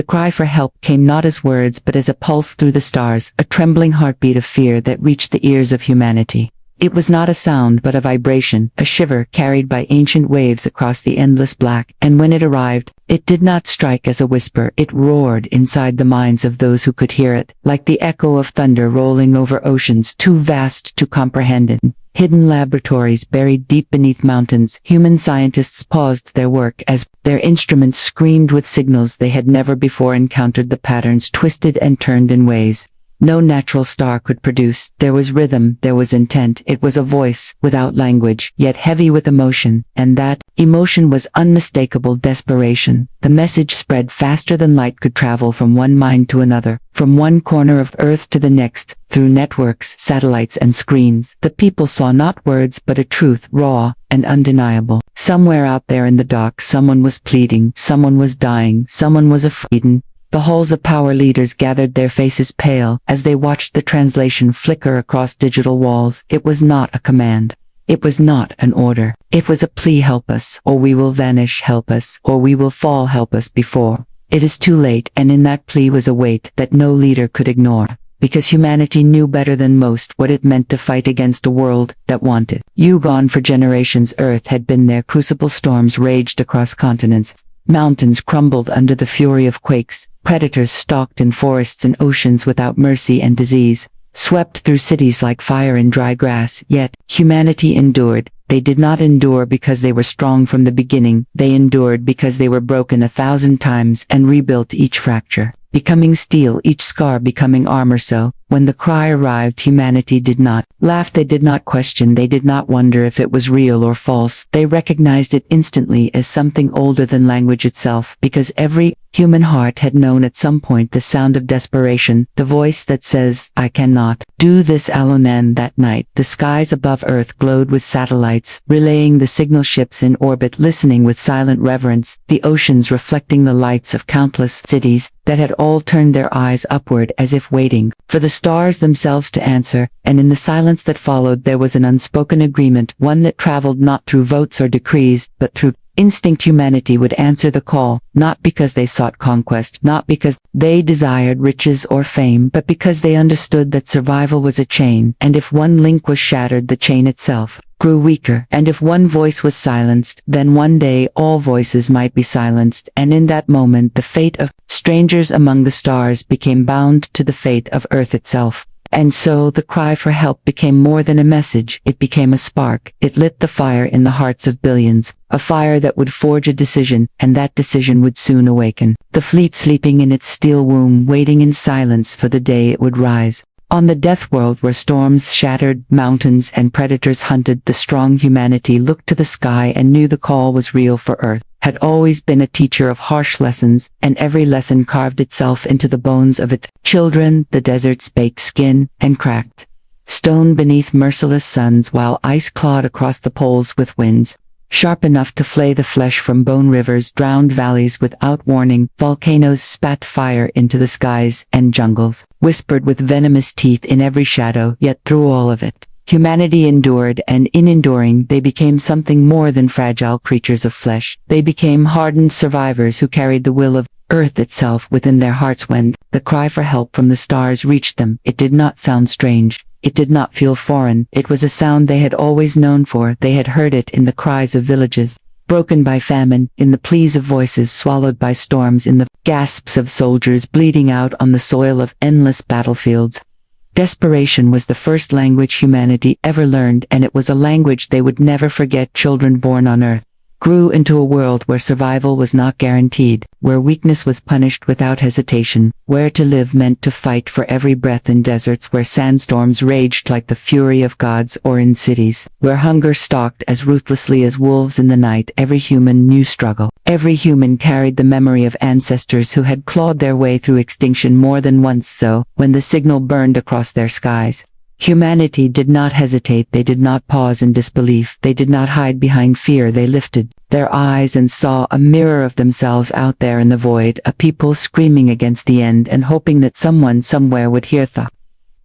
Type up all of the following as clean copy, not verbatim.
The cry for help came not as words but as a pulse through the stars, a trembling heartbeat of fear that reached the ears of humanity. It was not a sound but a vibration, a shiver carried by ancient waves across the endless black, and when it arrived, it did not strike as a whisper, it roared inside the minds of those who could hear it, like the echo of thunder rolling over oceans too vast to comprehend. In hidden laboratories buried deep beneath mountains, human scientists paused their work as their instruments screamed with signals they had never before encountered. The patterns twisted and turned in ways no natural star could produce. There was rhythm, there was intent, it was a voice, without language, yet heavy with emotion, and that emotion was unmistakable desperation. The message spread faster than light could travel from one mind to another, from one corner of Earth to the next, through networks, satellites and screens. The people saw not words but a truth, raw and undeniable. Somewhere out there in the dark someone was pleading, someone was dying, someone was afraid. The halls of power leaders gathered, their faces pale, as they watched the translation flicker across digital walls. It was not a command. It was not an order. It was a plea: help us, or we will vanish, help us, or we will fall, help us before it is too late. And in that plea was a weight that no leader could ignore, because humanity knew better than most what it meant to fight against a world that wanted you gone. For generations Earth had been there. Crucible storms raged across continents. Mountains crumbled under the fury of quakes. Predators stalked in forests and oceans without mercy, and disease swept through cities like fire in dry grass. Yet, humanity endured. They did not endure because they were strong from the beginning. They endured because they were broken 1,000 times and rebuilt, each fracture becoming steel, each scar becoming armor. So, when the cry arrived, humanity did not laugh, they did not question, they did not wonder if it was real or false. They recognized it instantly as something older than language itself, because every human heart had known at some point the sound of desperation, the voice that says, I cannot do this alone. And that night, the skies above Earth glowed with satellites, relaying the signal, ships in orbit listening with silent reverence, the oceans reflecting the lights of countless cities that had all turned their eyes upward as if waiting for the stars themselves to answer. And in the silence that followed there was an unspoken agreement, one that traveled not through votes or decrees, but through instinct. Humanity would answer the call, not because they sought conquest, not because they desired riches or fame, but because they understood that survival was a chain, and if one link was shattered, the chain itself grew weaker, and if one voice was silenced, then one day all voices might be silenced. And in that moment the fate of strangers among the stars became bound to the fate of Earth itself. And so the cry for help became more than a message, it became a spark. It lit the fire in the hearts of billions, a fire that would forge a decision, and that decision would soon awaken the fleet sleeping in its steel womb, waiting in silence for the day it would rise. On the Deathworld, where storms shattered mountains and predators hunted, the strong humanity looked to the sky and knew the call was real. For Earth had always been a teacher of harsh lessons, and every lesson carved itself into the bones of its children. The deserts baked skin and cracked stone beneath merciless suns, while ice clawed across the poles with winds sharp enough to flay the flesh from bone. Rivers drowned valleys without warning, volcanoes spat fire into the skies, and jungles whispered with venomous teeth in every shadow. Yet through all of it, humanity endured, and in enduring they became something more than fragile creatures of flesh. They became hardened survivors who carried the will of Earth itself within their hearts. When the cry for help from the stars reached them, it did not sound strange. It did not feel foreign. It was a sound they had always known, for they had heard it in the cries of villages broken by famine, in the pleas of voices swallowed by storms, in the gasps of soldiers bleeding out on the soil of endless battlefields. Desperation was the first language humanity ever learned, and it was a language they would never forget. Children born on Earth grew into a world where survival was not guaranteed, where weakness was punished without hesitation, where to live meant to fight for every breath, in deserts where sandstorms raged like the fury of gods, or in cities where hunger stalked as ruthlessly as wolves in the night. Every human knew struggle. Every human carried the memory of ancestors who had clawed their way through extinction more than once. So, when the signal burned across their skies, humanity did not hesitate. They did not pause in disbelief. They did not hide behind fear. They lifted their eyes and saw a mirror of themselves out there in the void, a people screaming against the end and hoping that someone somewhere would hear the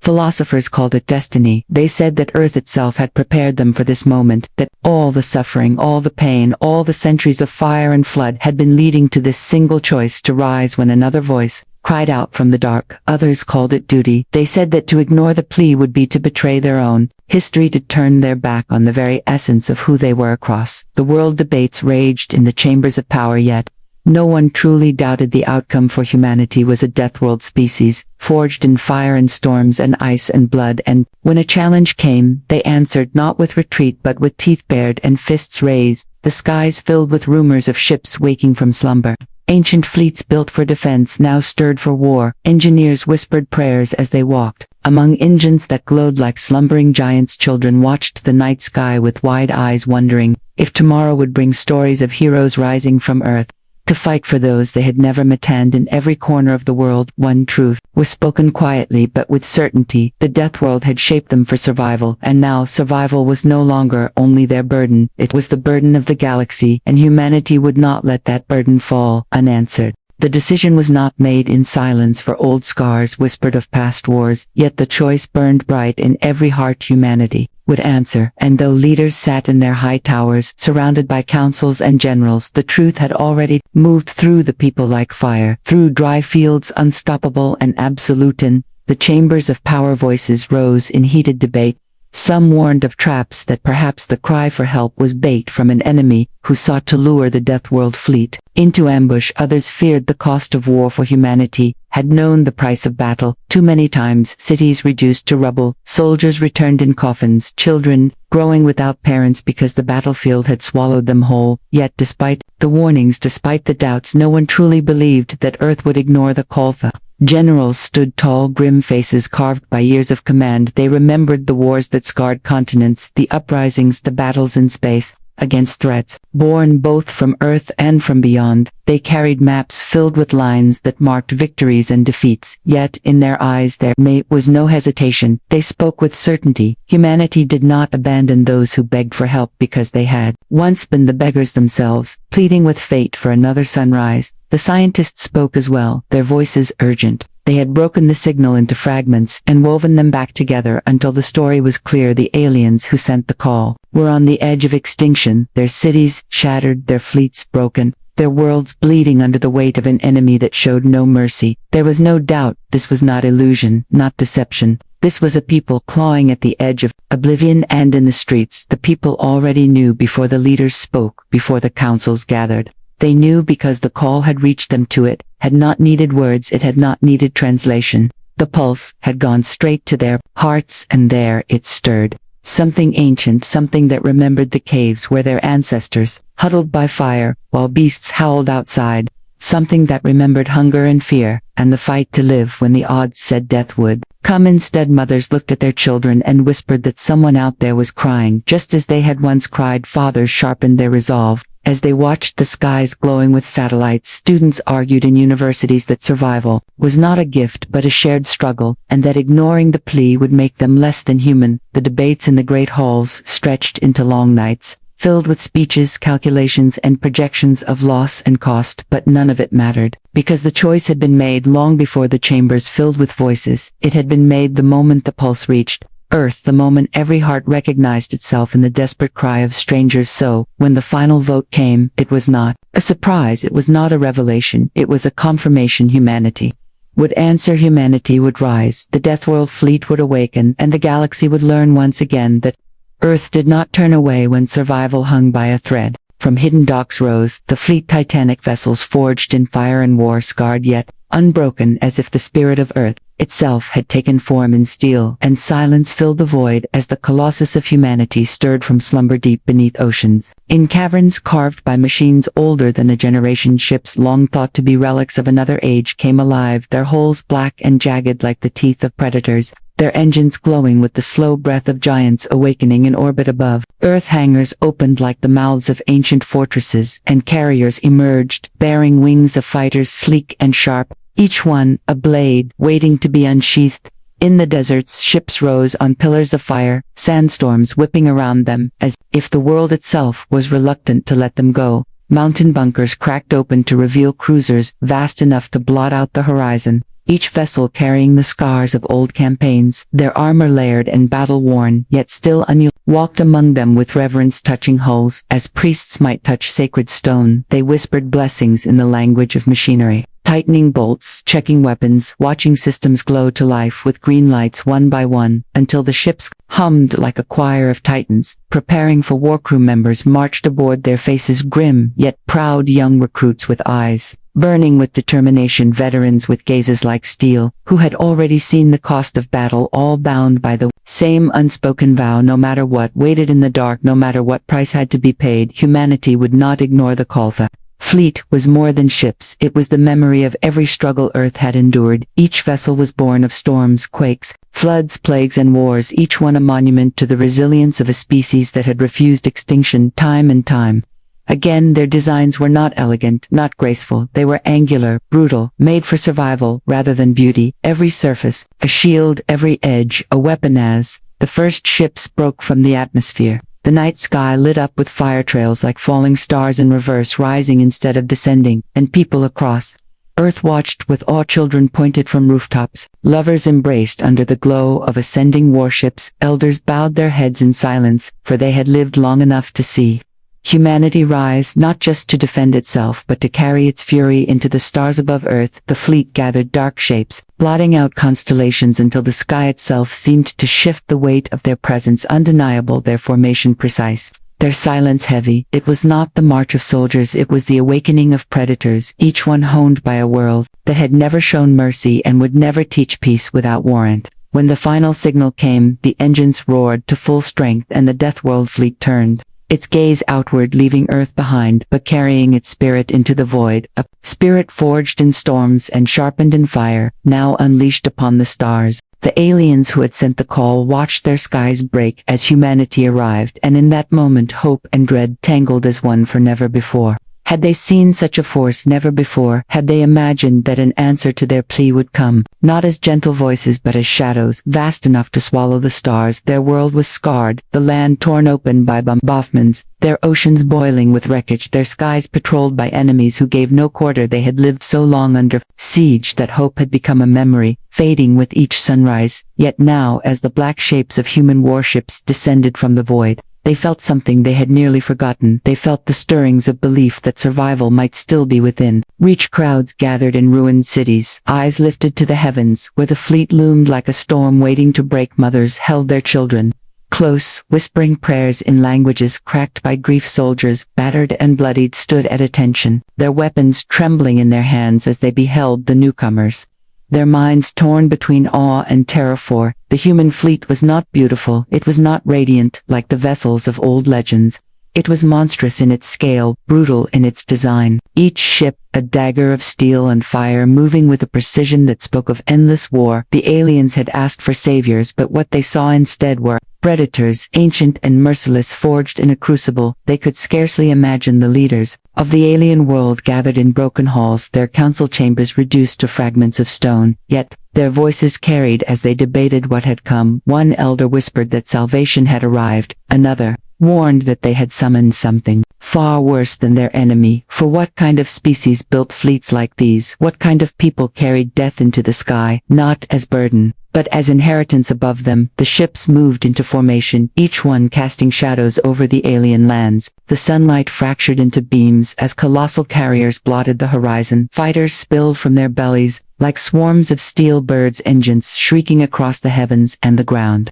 Philosophers called it destiny. They said that Earth itself had prepared them for this moment, that all the suffering, all the pain, all the centuries of fire and flood had been leading to this single choice to rise when another voice cried out from the dark. Others called it duty. They said that to ignore the plea would be to betray their own history, to turn their back on the very essence of who they were. Across the world, debates raged in the chambers of power, yet no one truly doubted the outcome, for humanity was a Deathworld species, forged in fire and storms and ice and blood, and when a challenge came, they answered not with retreat but with teeth bared and fists raised. The skies filled with rumors of ships waking from slumber. Ancient fleets built for defense now stirred for war. Engineers whispered prayers as they walked among engines that glowed like slumbering giants. Children watched the night sky with wide eyes, wondering if tomorrow would bring stories of heroes rising from Earth to fight for those they had never met. And in every corner of the world, one truth was spoken quietly but with certainty: the Deathworld had shaped them for survival, and now survival was no longer only their burden, it was the burden of the galaxy, and humanity would not let that burden fall unanswered. The decision was not made in silence, for old scars whispered of past wars, yet the choice burned bright in every heart: humanity would answer. And though leaders sat in their high towers, surrounded by councils and generals, the truth had already moved through the people like fire, through dry fields, unstoppable and absolute. In the chambers of power, voices rose in heated debate. Some warned of traps, that perhaps the cry for help was bait from an enemy who sought to lure the Deathworld fleet into ambush. Others feared the cost of war, for humanity had known the price of battle too many times: cities reduced to rubble, soldiers returned in coffins, children growing without parents because the battlefield had swallowed them whole. Yet despite the warnings, despite the doubts, no one truly believed that Earth would ignore the call. The generals stood tall, grim faces carved by years of command. They remembered the wars that scarred continents, the uprisings, the battles in space against threats born both from Earth and from beyond. They carried maps filled with lines that marked victories and defeats, yet in their eyes there was no hesitation. They spoke with certainty. Humanity did not abandon those who begged for help, because they had once been the beggars themselves, pleading with fate for another sunrise. The scientists spoke as well, their voices urgent. They had broken the signal into fragments and woven them back together until the story was clear. The aliens who sent the call were on the edge of extinction, their cities shattered, their fleets broken, their worlds bleeding under the weight of an enemy that showed no mercy. There was no doubt this was not illusion, not deception. This was a people clawing at the edge of oblivion, and in the streets the people already knew before the leaders spoke, before the councils gathered. They knew because the call had reached them. To it had not needed words, it had not needed translation. The pulse had gone straight to their hearts, and there it stirred. Something ancient, something that remembered the caves where their ancestors huddled by fire while beasts howled outside. Something that remembered hunger and fear, and the fight to live when the odds said death would come instead. Mothers looked at their children and whispered that someone out there was crying, just as they had once cried. Fathers sharpened their resolve as they watched the skies glowing with satellites. Students argued in universities that survival was not a gift but a shared struggle, and that ignoring the plea would make them less than human. The debates in the great halls stretched into long nights, filled with speeches, calculations, and projections of loss and cost, but none of it mattered, because the choice had been made long before the chambers filled with voices. It had been made the moment the pulse reached Earth, the moment every heart recognized itself in the desperate cry of strangers. So, when the final vote came, it was not a surprise, it was not a revelation, it was a confirmation. Humanity would answer, humanity would rise, the Deathworld fleet would awaken, and the galaxy would learn once again that Earth did not turn away when survival hung by a thread. From hidden docks rose the fleet, Titanic vessels forged in fire and war, scarred yet unbroken, as if the spirit of Earth itself had taken form in steel. And silence filled the void as the colossus of humanity stirred from slumber deep beneath oceans. In caverns carved by machines older than a generation, ships long thought to be relics of another age came alive, their hulls black and jagged like the teeth of predators, their engines glowing with the slow breath of giants awakening in orbit above. Earth hangars opened like the mouths of ancient fortresses, and carriers emerged, bearing wings of fighters sleek and sharp, each one a blade waiting to be unsheathed. In the deserts, ships rose on pillars of fire, sandstorms whipping around them, as if the world itself was reluctant to let them go. Mountain bunkers cracked open to reveal cruisers vast enough to blot out the horizon. each vessel carrying the scars of old campaigns, their armor layered and battle-worn, yet still unyielding. Walked among them with reverence, touching hulls, as priests might touch sacred stone. They whispered blessings in the language of machinery, tightening bolts, checking weapons, watching systems glow to life with green lights one by one, until the ships hummed like a choir of titans. Preparing for war, crew members marched aboard, their faces grim yet proud, young recruits with eyes burning with determination, veterans with gazes like steel, who had already seen the cost of battle, all bound by the same unspoken vow. No matter what waited in the dark, no matter what price had to be paid, humanity would not ignore the call. The fleet was more than ships, it was the memory of every struggle Earth had endured. Each vessel was born of storms, quakes, floods, plagues and wars, each one a monument to the resilience of a species that had refused extinction time and time again. Their designs were not elegant, not graceful, they were angular, brutal, made for survival rather than beauty. Every surface, a shield, every edge, a weapon. As the first ships broke from the atmosphere, the night sky lit up with fire trails like falling stars in reverse, rising instead of descending, and people across Earth watched with awe. Children pointed from rooftops, lovers embraced under the glow of ascending warships, elders bowed their heads in silence, for they had lived long enough to see humanity rise, not just to defend itself but to carry its fury into the stars above Earth. The fleet gathered dark shapes, blotting out constellations until the sky itself seemed to shift, the weight of their presence undeniable, their formation precise, their silence heavy. It was not the march of soldiers, it was the awakening of predators, each one honed by a world that had never shown mercy and would never teach peace without warrant. When the final signal came, the engines roared to full strength and the Deathworld fleet turned its gaze outward, leaving Earth behind, but carrying its spirit into the void, a spirit forged in storms and sharpened in fire, now unleashed upon the stars. The aliens who had sent the call watched their skies break as humanity arrived, and in that moment hope and dread tangled as one, for never before had they seen such a force, never before had they imagined that an answer to their plea would come, not as gentle voices but as shadows, vast enough to swallow the stars. Their world was scarred, the land torn open by bombardments, their oceans boiling with wreckage, their skies patrolled by enemies who gave no quarter. They had lived so long under siege that hope had become a memory, fading with each sunrise. Yet now, as the black shapes of human warships descended from the void, they felt something they had nearly forgotten. They felt the stirrings of belief that survival might still be within reach. Crowds gathered in ruined cities, eyes lifted to the heavens, where the fleet loomed like a storm waiting to break. Mothers held their children close, whispering prayers in languages cracked by grief. Soldiers, battered and bloodied, stood at attention, their weapons trembling in their hands as they beheld the newcomers, their minds torn between awe and terror. For the human fleet was not beautiful, it was not radiant like the vessels of old legends. It was monstrous in its scale, brutal in its design, each ship a dagger of steel and fire, moving with a precision that spoke of endless war. The aliens had asked for saviors, but what they saw instead were predators, ancient and merciless, forged in a crucible. They could scarcely imagine the leaders of the alien world gathered in broken halls, their council chambers reduced to fragments of stone, yet their voices carried as they debated what had come. One elder whispered that salvation had arrived, another warned that they had summoned something far worse than their enemy. For what kind of species built fleets like these? What kind of people carried death into the sky, not as burden, but as inheritance above them? The ships moved into formation, each one casting shadows over the alien lands. The sunlight fractured into beams as colossal carriers blotted the horizon. Fighters spilled from their bellies, like swarms of steel birds, engines shrieking across the heavens, and the ground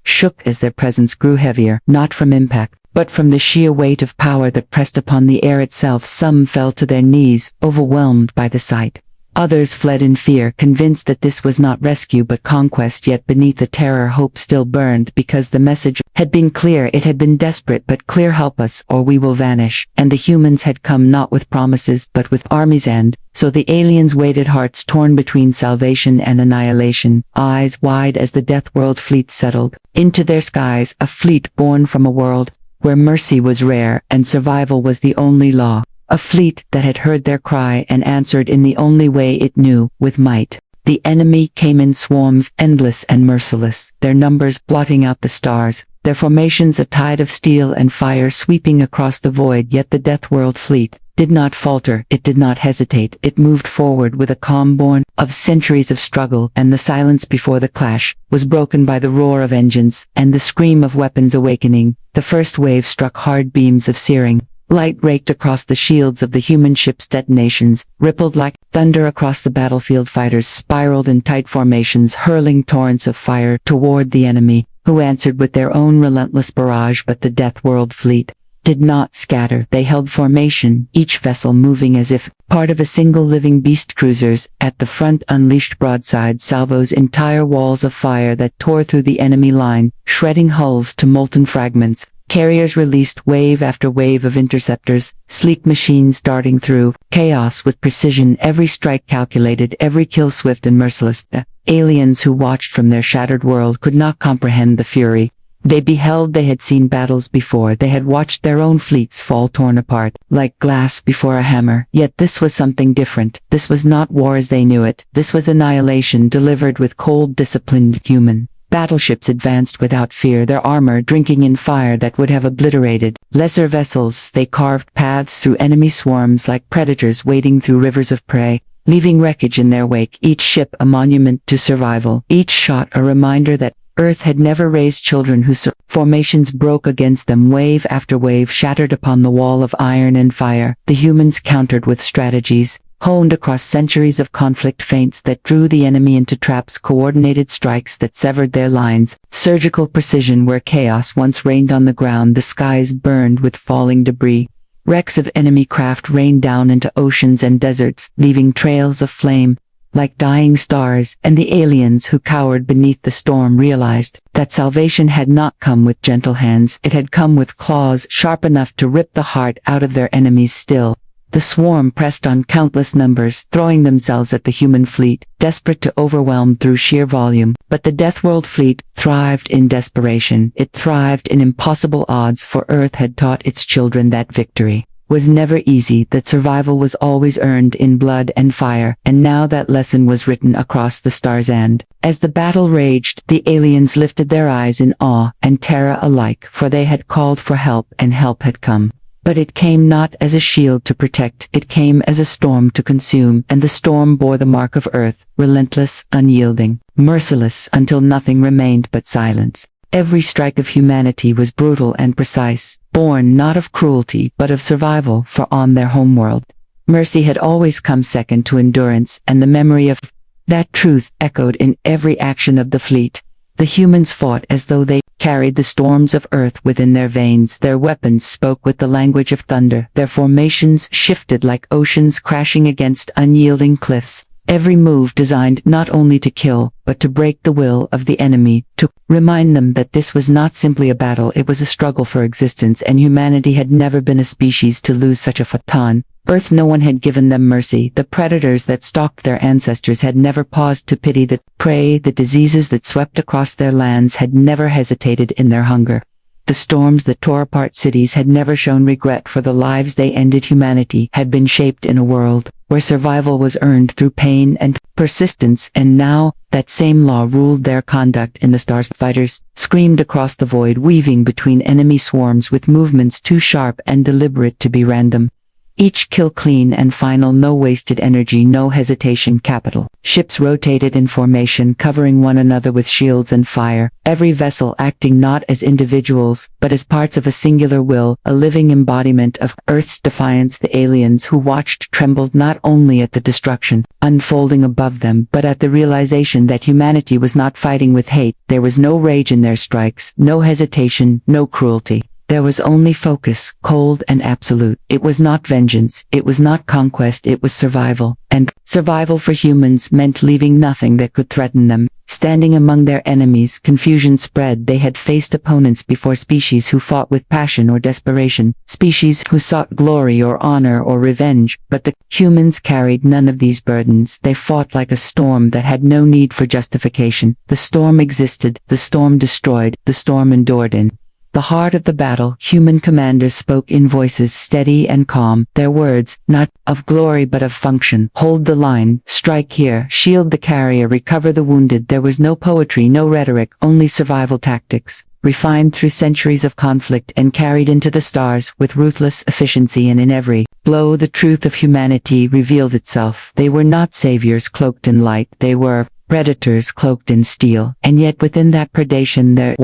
shook as their presence grew heavier, not from impact, but from the sheer weight of power that pressed upon the air itself. Some fell to their knees, overwhelmed by the sight. Others fled in fear, convinced that this was not rescue but conquest. Yet beneath the terror, hope still burned, because the message had been clear. It had been desperate but clear: help us or we will vanish. And the humans had come not with promises but with armies. And so the aliens waited, hearts torn between salvation and annihilation, eyes wide as the Deathworld fleet settled into their skies, a fleet born from a world where mercy was rare and survival was the only law. A fleet that had heard their cry and answered in the only way it knew, with might. The enemy came in swarms, endless and merciless, their numbers blotting out the stars, their formations a tide of steel and fire sweeping across the void. Yet the Deathworld fleet did not falter, it did not hesitate, it moved forward with a calm born of centuries of struggle, and the silence before the clash was broken by the roar of engines and the scream of weapons awakening. The first wave struck hard beams of searing light raked across the shields of the human ships' detonations, rippled like thunder across the battlefield. Fighters spiraled in tight formations, hurling torrents of fire toward the enemy, who answered with their own relentless barrage. But the Deathworld fleet did not scatter. They held formation, each vessel moving as if part of a single living beast. Cruisers at the front unleashed broadside salvos, entire walls of fire that tore through the enemy line, shredding hulls to molten fragments. Carriers released wave after wave of interceptors, sleek machines darting through chaos with precision, every strike calculated, every kill swift and merciless. The aliens who watched from their shattered world could not comprehend the fury. They had seen battles before, they had watched their own fleets fall torn apart, like glass before a hammer. Yet this was something different. This was not war as they knew it. This was annihilation delivered with cold, disciplined human. Battleships advanced without fear, their armor drinking in fire that would have obliterated lesser vessels. They carved paths through enemy swarms like predators wading through rivers of prey, leaving wreckage in their wake, each ship a monument to survival, each shot a reminder that Earth had never raised children whose formations broke against them. Wave after wave shattered upon the wall of iron and fire. The humans countered with strategies honed across centuries of conflict, feints that drew the enemy into traps, coordinated strikes that severed their lines, surgical precision where chaos once reigned on the ground. The skies burned with falling debris. Wrecks of enemy craft rained down into oceans and deserts, leaving trails of flame like dying stars, and the aliens who cowered beneath the storm realized that salvation had not come with gentle hands. It had come with claws sharp enough to rip the heart out of their enemies. Still, the swarm pressed on, countless numbers, throwing themselves at the human fleet, desperate to overwhelm through sheer volume. But the Deathworld fleet thrived in desperation. It thrived in impossible odds, for Earth had taught its children that victory was never easy, that survival was always earned in blood and fire, and now that lesson was written across the stars. And as the battle raged, the aliens lifted their eyes in awe and terror alike, for they had called for help, and help had come. But it came not as a shield to protect, it came as a storm to consume, and the storm bore the mark of Earth, relentless, unyielding, merciless, until nothing remained but silence. Every strike of humanity was brutal and precise, born not of cruelty but of survival, for on their homeworld, mercy had always come second to endurance, and the memory of that truth echoed in every action of the fleet. The humans fought as though they carried the storms of Earth within their veins. Their weapons spoke with the language of thunder. Their formations shifted like oceans crashing against unyielding cliffs. Every move designed not only to kill, but to break the will of the enemy, to remind them that this was not simply a battle, it was a struggle for existence, and humanity had never been a species to lose such a on Earth. No one had given them mercy. The predators that stalked their ancestors had never paused to pity the prey. The diseases that swept across their lands had never hesitated in their hunger. The storms that tore apart cities had never shown regret for the lives they ended. Humanity had been shaped in a world where survival was earned through pain and persistence, and now that same law ruled their conduct in the stars. Fighters screamed across the void, weaving between enemy swarms with movements too sharp and deliberate to be random. Each kill clean and final, no wasted energy, no hesitation. Capital ships rotated in formation, covering one another with shields and fire, every vessel acting not as individuals, but as parts of a singular will, a living embodiment of Earth's defiance. The aliens who watched trembled not only at the destruction unfolding above them, but at the realization that humanity was not fighting with hate. There was no rage in their strikes, no hesitation, no cruelty. There was only focus, cold and absolute. It was not vengeance, it was not conquest, it was survival. And survival for humans meant leaving nothing that could threaten them. Standing among their enemies, confusion spread. They had faced opponents before, species who fought with passion or desperation, species who sought glory or honor or revenge, but the humans carried none of these burdens. They fought like a storm that had no need for justification. The storm existed, the storm destroyed, the storm endured in The heart of the battle, human commanders spoke in voices steady and calm, their words, not of glory but of function. Hold the line, strike here, shield the carrier, recover the wounded. There was no poetry, no rhetoric, only survival tactics, refined through centuries of conflict and carried into the stars with ruthless efficiency, and in every blow the truth of humanity revealed itself. They were not saviors cloaked in light, they were predators cloaked in steel, and yet within that predation there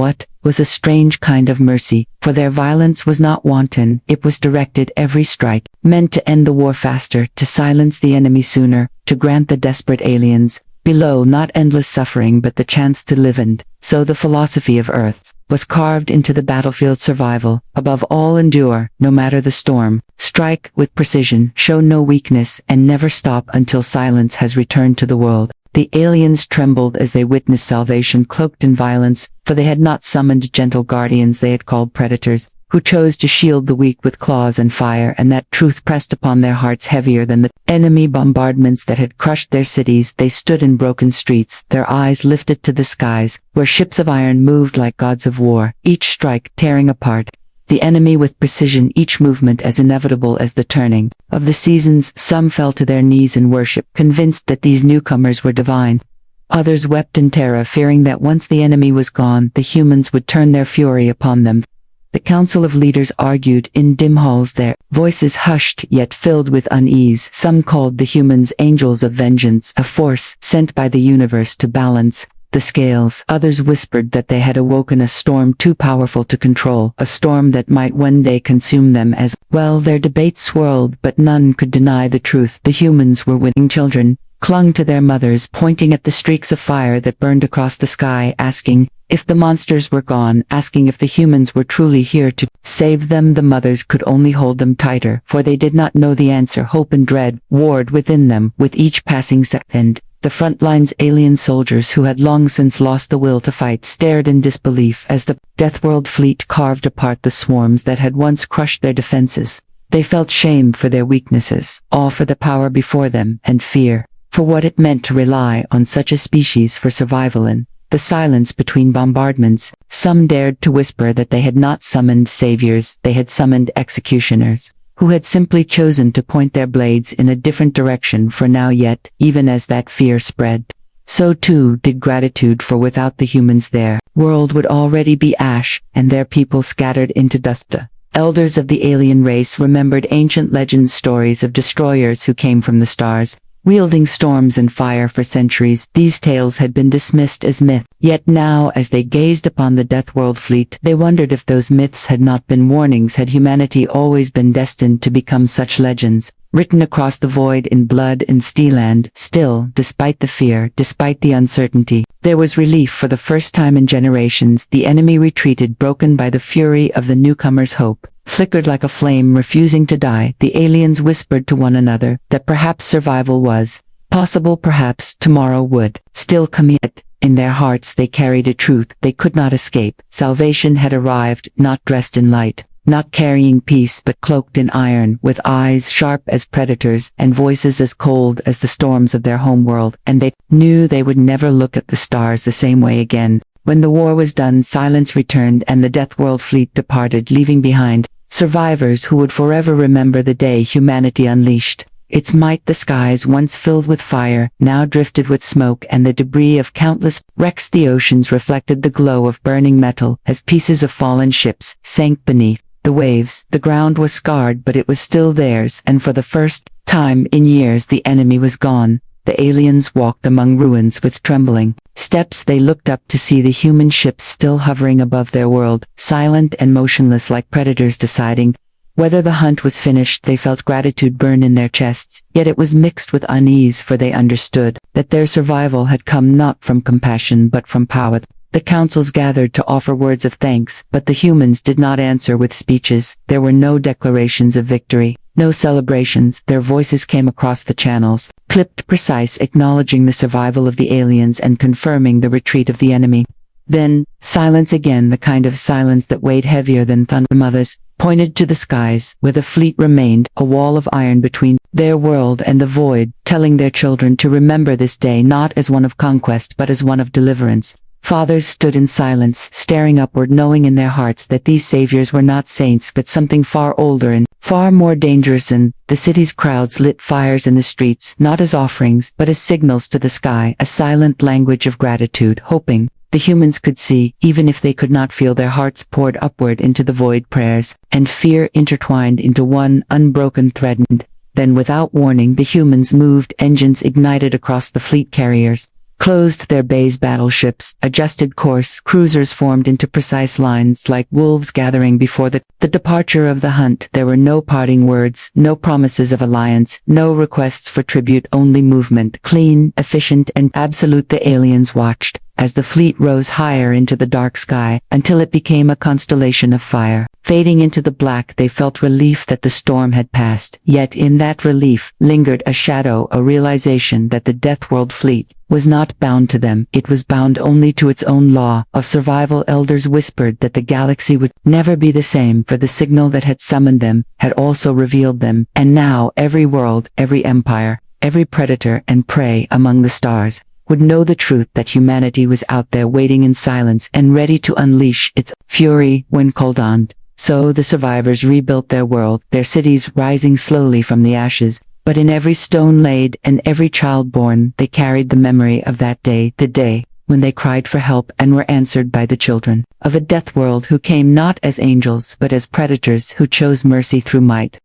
was a strange kind of mercy, for their violence was not wanton, it was directed. Every strike meant to end the war faster, to silence the enemy sooner, to grant the desperate aliens below not endless suffering but the chance to live. And so the philosophy of Earth was carved into the battlefield: survival, above all endure, no matter the storm, strike with precision, show no weakness, and never stop until silence has returned to the world. The aliens trembled as they witnessed salvation cloaked in violence, for they had not summoned gentle guardians, they had called predators, who chose to shield the weak with claws and fire, and that truth pressed upon their hearts heavier than the enemy bombardments that had crushed their cities. They stood in broken streets, their eyes lifted to the skies, where ships of iron moved like gods of war, each strike tearing apart the enemy with precision, each movement as inevitable as the turning of the seasons. Some fell to their knees in worship, convinced that these newcomers were divine. Others wept in terror, fearing that once the enemy was gone, the humans would turn their fury upon them. The council of leaders argued in dim halls, their voices hushed yet filled with unease. Some called the humans angels of vengeance, a force sent by the universe to balance the scales. Others whispered that they had awoken a storm too powerful to control, a storm that might one day consume them as well. Their debates swirled, but none could deny the truth. The humans were winning. Children clung to their mothers, pointing at the streaks of fire that burned across the sky, asking if the monsters were gone, asking if the humans were truly here to save them. The mothers could only hold them tighter, for they did not know the answer. Hope and dread warred within them with each passing second. The front line's alien soldiers, who had long since lost the will to fight, stared in disbelief as the Deathworld fleet carved apart the swarms that had once crushed their defenses. They felt shame for their weaknesses, awe for the power before them, and fear for what it meant to rely on such a species for survival. In the silence between bombardments, some dared to whisper that they had not summoned saviors, they had summoned executioners, who had simply chosen to point their blades in a different direction for now. Yet, even as that fear spread, so too did gratitude, for without the humans their world would already be ash, and their people scattered into dust. The elders of the alien race remembered ancient legends, stories of destroyers who came from the stars, wielding storms and fire for centuries. These tales had been dismissed as myth, yet now as they gazed upon the Deathworld fleet, they wondered if those myths had not been warnings. Had humanity always been destined to become such legends, written across the void in blood and steel? And still, despite the fear, despite the uncertainty, there was relief. For the first time in generations, the enemy retreated, broken by the fury of the newcomers' hope flickered like a flame, refusing to die. The aliens whispered to one another that perhaps survival was possible, perhaps tomorrow would still come. Yet in their hearts they carried a truth they could not escape. Salvation had arrived, not dressed in light, not carrying peace, but cloaked in iron, with eyes sharp as predators and voices as cold as the storms of their homeworld. And they knew they would never look at the stars the same way again. When the war was done, silence returned and the Deathworld fleet departed, leaving behind survivors who would forever remember the day humanity unleashed its might. The skies, once filled with fire, now drifted with smoke and the debris of countless wrecks. The oceans reflected the glow of burning metal as pieces of fallen ships sank beneath the waves. The ground was scarred, but it was still theirs, and for the first time in years the enemy was gone. The aliens walked among ruins with trembling steps. They looked up to see the human ships still hovering above their world, silent and motionless like predators deciding whether the hunt was finished. They felt gratitude burn in their chests, yet it was mixed with unease, for they understood that their survival had come not from compassion but from power. The councils gathered to offer words of thanks, but the humans did not answer with speeches. There were no declarations of victory, no celebrations. Their voices came across the channels, clipped, precise, acknowledging the survival of the aliens and confirming the retreat of the enemy. Then, silence again, the kind of silence that weighed heavier than thunder. Mothers pointed to the skies, where the fleet remained, a wall of iron between their world and the void, telling their children to remember this day not as one of conquest but as one of deliverance. Fathers stood in silence, staring upward, knowing in their hearts that these saviors were not saints but something far older and far more dangerous. And the city's crowds lit fires in the streets, not as offerings but as signals to the sky, a silent language of gratitude, hoping the humans could see, even if they could not feel. Their hearts poured upward into the void, prayers and fear intertwined into one unbroken thread. Then without warning the humans moved, engines ignited across the fleet carriers, closed their bays, battleships adjusted course, cruisers formed into precise lines like wolves gathering before the departure of the hunt. There were no parting words, no promises of alliance, no requests for tribute, only movement, clean, efficient and absolute. The aliens watched as the fleet rose higher into the dark sky, until it became a constellation of fire. Fading into the black, they felt relief that the storm had passed. Yet in that relief lingered a shadow, a realization that the Deathworld fleet was not bound to them. It was bound only to its own law of survival. Elders whispered that the galaxy would never be the same, for the signal that had summoned them had also revealed them. And now every world, every empire, every predator and prey among the stars would know the truth, that humanity was out there waiting in silence and ready to unleash its fury when called on. So the survivors rebuilt their world, their cities rising slowly from the ashes. But in every stone laid and every child born, they carried the memory of that day, the day when they cried for help and were answered by the children of a Deathworld who came not as angels but as predators who chose mercy through might.